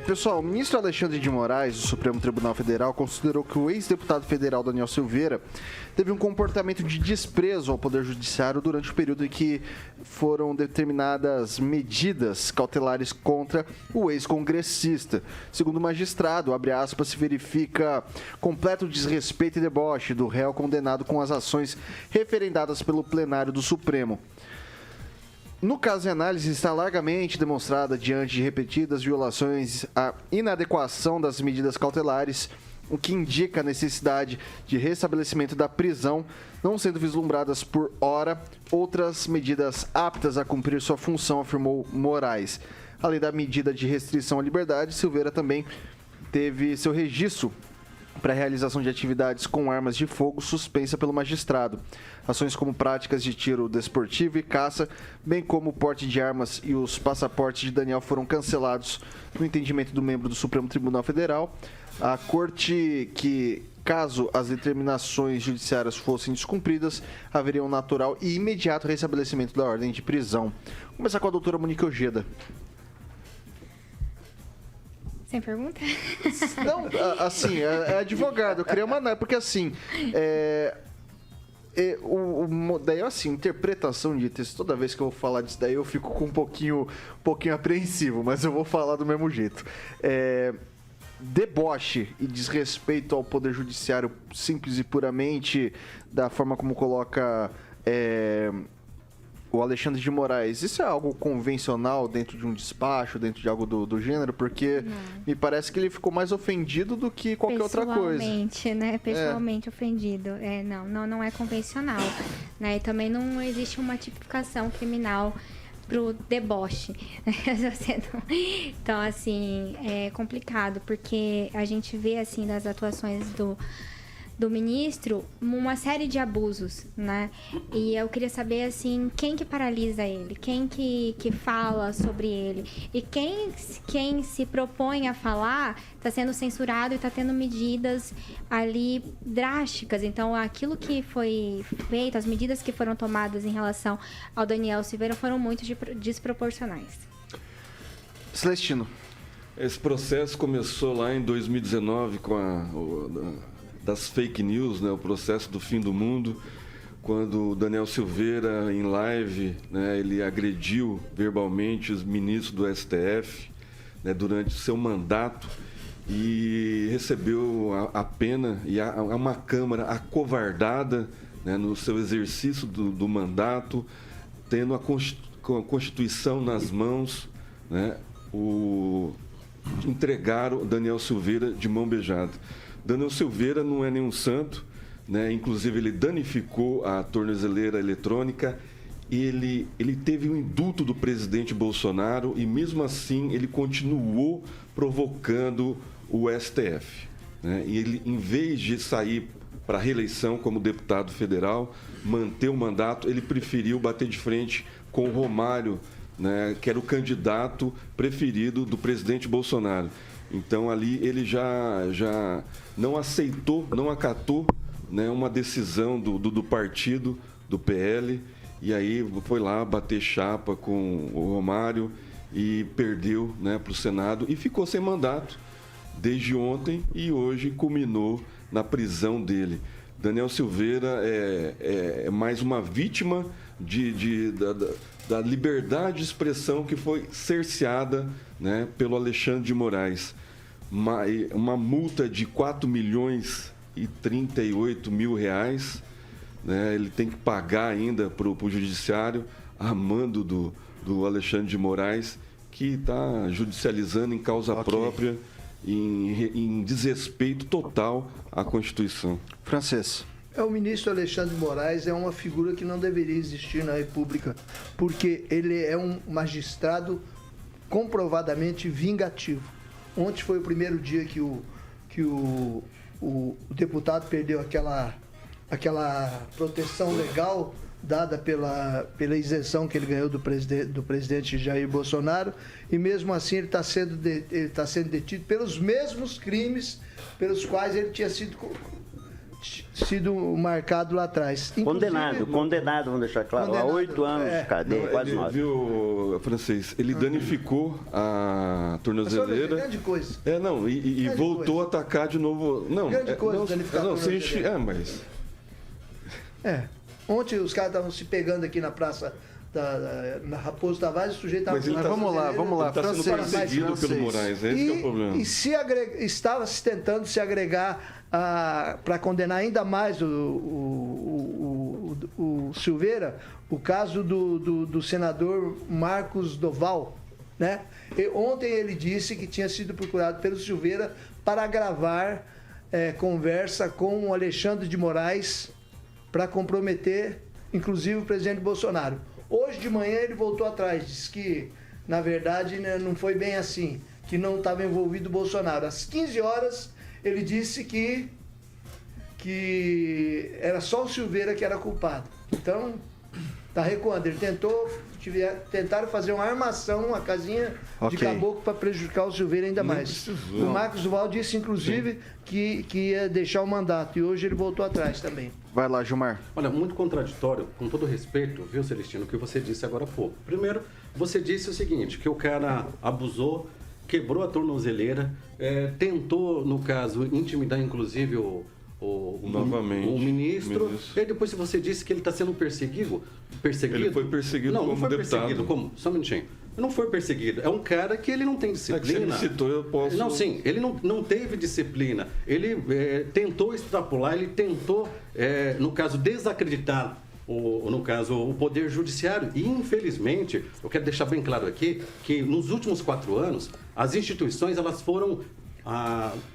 Pessoal, o ministro Alexandre de Moraes, do Supremo Tribunal Federal, considerou que o ex-deputado federal Daniel Silveira teve um comportamento de desprezo ao Poder Judiciário durante o período em que foram determinadas medidas cautelares contra o ex-congressista. Segundo o magistrado, abre aspas, se verifica completo desrespeito e deboche do réu condenado com as ações referendadas pelo plenário do Supremo. No caso em análise, está largamente demonstrada, diante de repetidas violações, a inadequação das medidas cautelares, o que indica a necessidade de restabelecimento da prisão, não sendo vislumbradas por hora outras medidas aptas a cumprir sua função, afirmou Moraes. Além da medida de restrição à liberdade, Silveira também teve seu registro para a realização de atividades com armas de fogo suspensa pelo magistrado. Ações como práticas de tiro desportivo e caça, bem como o porte de armas e os passaportes de Daniel foram cancelados no entendimento do membro do Supremo Tribunal Federal. A corte que, caso as determinações judiciárias fossem descumpridas, haveria um natural e imediato restabelecimento da ordem de prisão. Vamos começar com a doutora Monique Ojeda. Sem pergunta? Não, assim, é advogado. Eu queria uma... Porque, assim, daí, assim, interpretação de texto, toda vez que eu vou falar disso daí, eu fico com um pouquinho apreensivo, mas eu vou falar do mesmo jeito. Deboche e desrespeito ao Poder Judiciário, simples e puramente, da forma como coloca... o Alexandre de Moraes, isso é algo convencional dentro de um despacho, dentro de algo do gênero? Porque me parece que ele ficou mais ofendido do que qualquer outra coisa. Pessoalmente, né? Pessoalmente ofendido. Não é convencional. Né? E também não existe uma tipificação criminal pro deboche. Então, assim, é complicado, porque a gente vê, assim, das atuações do ministro, uma série de abusos, né? E eu queria saber, assim, quem que paralisa ele? Quem que fala sobre ele? E quem se propõe a falar está sendo censurado e está tendo medidas ali drásticas. Então, aquilo que foi feito, as medidas que foram tomadas em relação ao Daniel Silveira foram muito desproporcionais. Celestino. Esse processo começou lá em 2019 com das fake news, né, o processo do fim do mundo, quando o Daniel Silveira, em live, né, ele agrediu verbalmente os ministros do STF, né, durante o seu mandato, e recebeu a pena e uma Câmara acovardada, né, no seu exercício do mandato, tendo a Constituição nas mãos, né, entregaram o Daniel Silveira de mão beijada. Daniel Silveira não é nenhum santo, né? Inclusive ele danificou a tornozeleira eletrônica, ele teve o indulto do presidente Bolsonaro e mesmo assim ele continuou provocando o STF. Né? E ele, em vez de sair para a reeleição como deputado federal, manter o mandato, ele preferiu bater de frente com o Romário, né? Que era o candidato preferido do presidente Bolsonaro. Então, ali ele já não aceitou, não acatou, né, uma decisão do partido, do PL, e aí foi lá bater chapa com o Romário e perdeu, né, para o Senado e ficou sem mandato desde ontem e hoje culminou na prisão dele. Daniel Silveira é mais uma vítima da liberdade de expressão que foi cerceada, né, pelo Alexandre de Moraes. Uma multa de R$4.038.000, né, ele tem que pagar ainda para o judiciário, a mando do Alexandre de Moraes, que está judicializando em causa própria, em desrespeito total à Constituição. Francês. O ministro Alexandre de Moraes é uma figura que não deveria existir na República, porque ele é um magistrado comprovadamente vingativo. Ontem foi o primeiro dia que o deputado perdeu aquela proteção legal dada pela isenção que ele ganhou do presidente Jair Bolsonaro, e mesmo assim ele está sendo detido pelos mesmos crimes pelos quais ele tinha sido sido marcado lá atrás. Condenado, vamos deixar claro, a 8 anos de cadeia, quase 9. Viu, Francês, ele danificou a tornozeleira. Grande coisa. E voltou a atacar de novo. Não, grande coisa danificar a tornozeleira. Ontem os caras estavam se pegando aqui na praça na Raposo Tavares, o sujeito estava... Vamos lá. Ele está sendo perseguido pelo Moraes, esse que é o problema. E estava se tentando se agregar para condenar ainda mais o Silveira, o caso do senador Marcos Doval, né? E ontem ele disse que tinha sido procurado pelo Silveira para gravar conversa com o Alexandre de Moraes para comprometer, inclusive, o presidente Bolsonaro. Hoje de manhã ele voltou atrás, disse que, na verdade, né, não foi bem assim, que não estava envolvido o Bolsonaro. Às 15 horas, ele disse que era só o Silveira que era culpado. Então, está recuando. Ele tentaram fazer uma armação, uma casinha de caboclo para prejudicar o Silveira ainda mais. O Marcos Duval disse, inclusive, que ia deixar o mandato, e hoje ele voltou atrás também. Vai lá, Gilmar. Olha, muito contraditório, com todo respeito, viu, Celestino, o que você disse agora há pouco. Primeiro, você disse o seguinte, que o cara abusou, quebrou a tornozeleira, tentou, no caso, intimidar, inclusive, o ministro. E depois você disse que ele está sendo perseguido. Ele foi perseguido como deputado. Não foi perseguido como... Só um minutinho. Não foi perseguido. É um cara que ele não tem disciplina. Ele citou, eu posso... Não, sim. Ele não teve disciplina. Ele tentou extrapolar, ele tentou, no caso, desacreditar o Poder Judiciário. E, infelizmente, eu quero deixar bem claro aqui que nos últimos 4 anos, as instituições elas foram...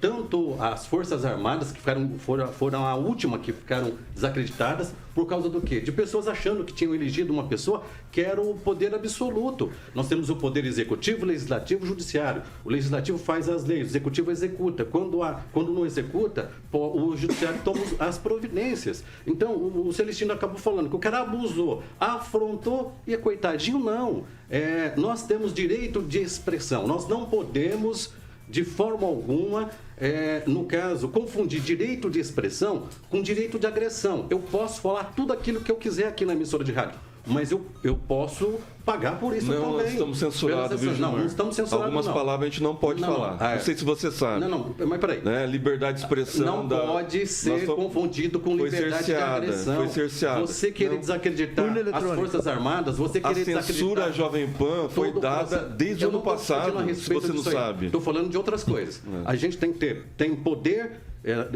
tanto as Forças Armadas, que foram a última que ficaram desacreditadas, por causa do quê? De pessoas achando que tinham elegido uma pessoa que era o poder absoluto. Nós temos o poder executivo, legislativo e judiciário. O legislativo faz as leis, o executivo executa. Quando não executa, o judiciário toma as providências. Então, o Celestino acabou falando que o cara abusou, afrontou e coitadinho, não. Nós temos direito de expressão, nós não podemos... de forma alguma, no caso, confundir direito de expressão com direito de agressão. Eu posso falar tudo aquilo que eu quiser aqui na emissora de rádio, mas eu posso pagar por isso também. Não, nós estamos censurados, viu, Gilmar? Não estamos censurados, algumas palavras a gente não pode falar. Não sei se você sabe. Não, mas peraí. Liberdade de expressão... Não pode ser confundido com liberdade de agressão. Foi cerceada. Você querer desacreditar as Forças Armadas, você querer desacreditar... A censura à Jovem Pan foi dada desde o ano passado, se você não sabe. Estou falando de outras coisas. A gente tem poder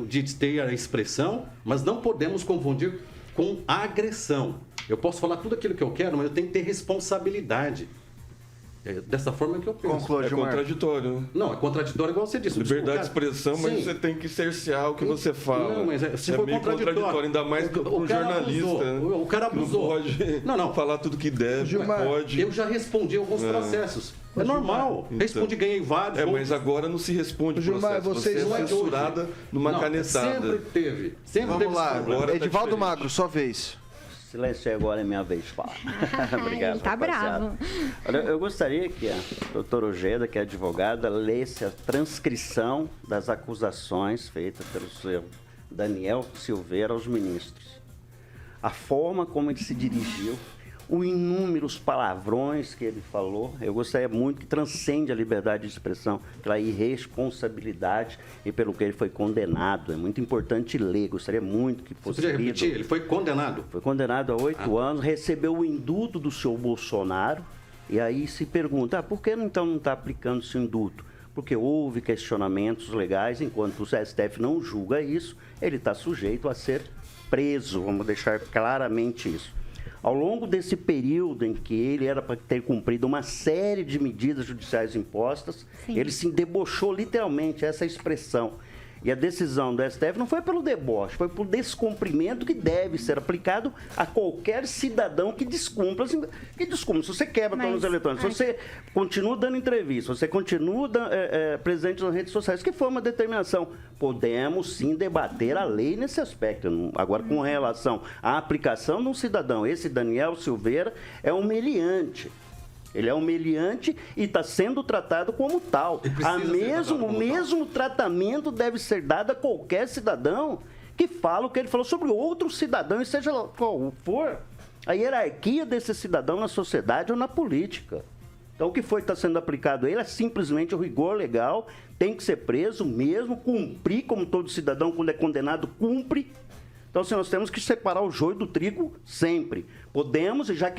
de ter a expressão, mas não podemos confundir com agressão. Eu posso falar tudo aquilo que eu quero, mas eu tenho que ter responsabilidade. Dessa forma que eu penso. Contraditório. Não, é contraditório igual você disse. Liberdade de expressão, mas você tem que cercear o que você fala. Não, mas se for meio contraditório, ainda mais para um jornalista. O cara abusou. Não pode falar tudo que deve, Gilmar, pode. Eu já respondi alguns processos. É normal. Então, respondi, ganhei vários. Mas agora não se responde Gilmar, processo. Você é censurada numa canetada. Sempre teve. Vamos lá, agora Edivaldo Magro, sua vez. Silêncio, agora é minha vez de falar. Obrigado, ele tá bravo. Olha, eu gostaria que a doutora Ojeda, que é advogada, lesse a transcrição das acusações feitas pelo senhor Daniel Silveira aos ministros. A forma como ele se dirigiu, os inúmeros palavrões que ele falou, eu gostaria muito que transcende a liberdade de expressão, pela irresponsabilidade e pelo que ele foi condenado. É muito importante ler, gostaria muito que fosse lido. Você podia repetir? Ele foi condenado? Foi condenado a 8 anos, recebeu o indulto do senhor Bolsonaro, e aí se pergunta, por que então não está aplicando esse indulto? Porque houve questionamentos legais, enquanto o STF não julga isso, ele está sujeito a ser preso, vamos deixar claramente isso. Ao longo desse período em que ele era para ter cumprido uma série de medidas judiciais impostas, ele se debochou literalmente, essa expressão. E a decisão do STF não foi pelo deboche, foi pelo descumprimento que deve ser aplicado a qualquer cidadão que descumpra. Se você quebra tornos eletrônicos, se você continua dando entrevista, você continua presente nas redes sociais, que foi uma determinação. Podemos sim debater a lei nesse aspecto. Agora, com relação à aplicação de um cidadão, esse Daniel Silveira é humilhante. Ele é humilhante e está sendo tratado como tal. O mesmo tratamento deve ser dado a qualquer cidadão que fala o que ele falou sobre outro cidadão, e seja lá qual for a hierarquia desse cidadão na sociedade ou na política. Então, o que foi que está sendo aplicado a ele é simplesmente o rigor legal, tem que ser preso mesmo, cumprir como todo cidadão, quando é condenado, cumpre. Então, assim, nós temos que separar o joio do trigo sempre. Podemos, e já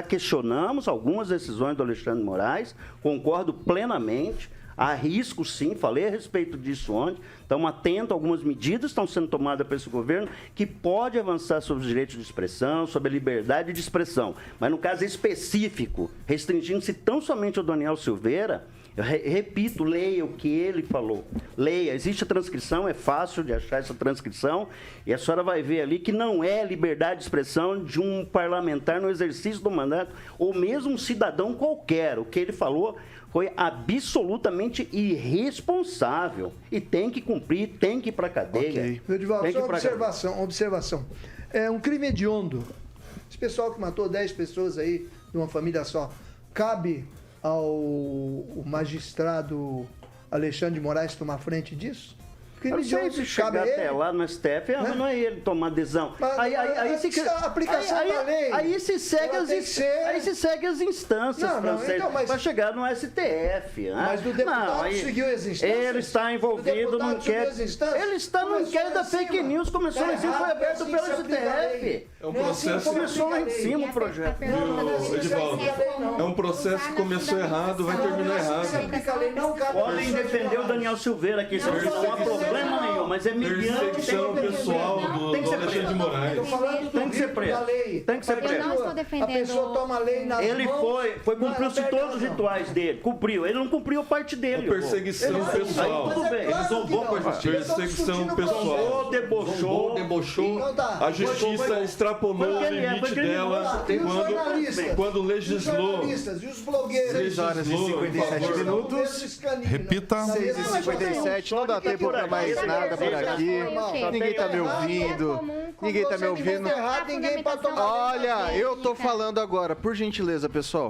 questionamos algumas decisões do Alexandre de Moraes, concordo plenamente, há risco sim, falei a respeito disso ontem, estamos atentos a algumas medidas que estão sendo tomadas por esse governo que pode avançar sobre os direitos de expressão, sobre a liberdade de expressão. Mas no caso específico, restringindo-se tão somente ao Daniel Silveira, eu repito, leia o que ele falou. Leia, existe a transcrição, é fácil de achar essa transcrição, e a senhora vai ver ali que não é liberdade de expressão de um parlamentar no exercício do mandato, ou mesmo um cidadão qualquer. O que ele falou foi absolutamente irresponsável. E tem que cumprir, tem que ir para a cadeia. Okay. Edivaldo, só observação. É um crime hediondo. Esse pessoal que matou 10 pessoas aí, de uma família só, cabe ao magistrado Alexandre de Moraes tomar frente disso? Crime hediondo, se chegar até lá no STF, não é ele tomar adesão. Aí se segue as instâncias, então, para chegar no STF. Mas o deputado seguiu as instâncias? Ele está envolvido no inquérito. Ele está no inquérito da fake news, começou lá em cima, foi aberto pelo STF. É um processo. Começou lá em cima o projeto. Edivaldo, é um processo que começou errado, vai terminar errado. Podem defender o Daniel Silveira aqui, isso não há problema nenhum, mas é mediante. Perseguição pessoal do Alexandre de Moraes. Tem que ser preso. Tem que ser preso. Eu não estou defendendo. A pessoa toma a lei nas Ele mãos. cumpriu-se todos os rituais dele. Cumpriu. Ele não cumpriu a parte dele. Perseguição pessoal. Aí tudo bem. Ele zombou com a justiça. Perseguição pessoal. Debochou. A justiça extrapolou o limite dela quando legislou. E os blogueiros? 6 horas e 57 minutos. Repita. 6h57, não dá tempo para mais nada por aqui. Ninguém tá me ouvindo. Ninguém tá me ouvindo. Ninguém pode tomar. Olha, eu tô falando agora, por gentileza, pessoal.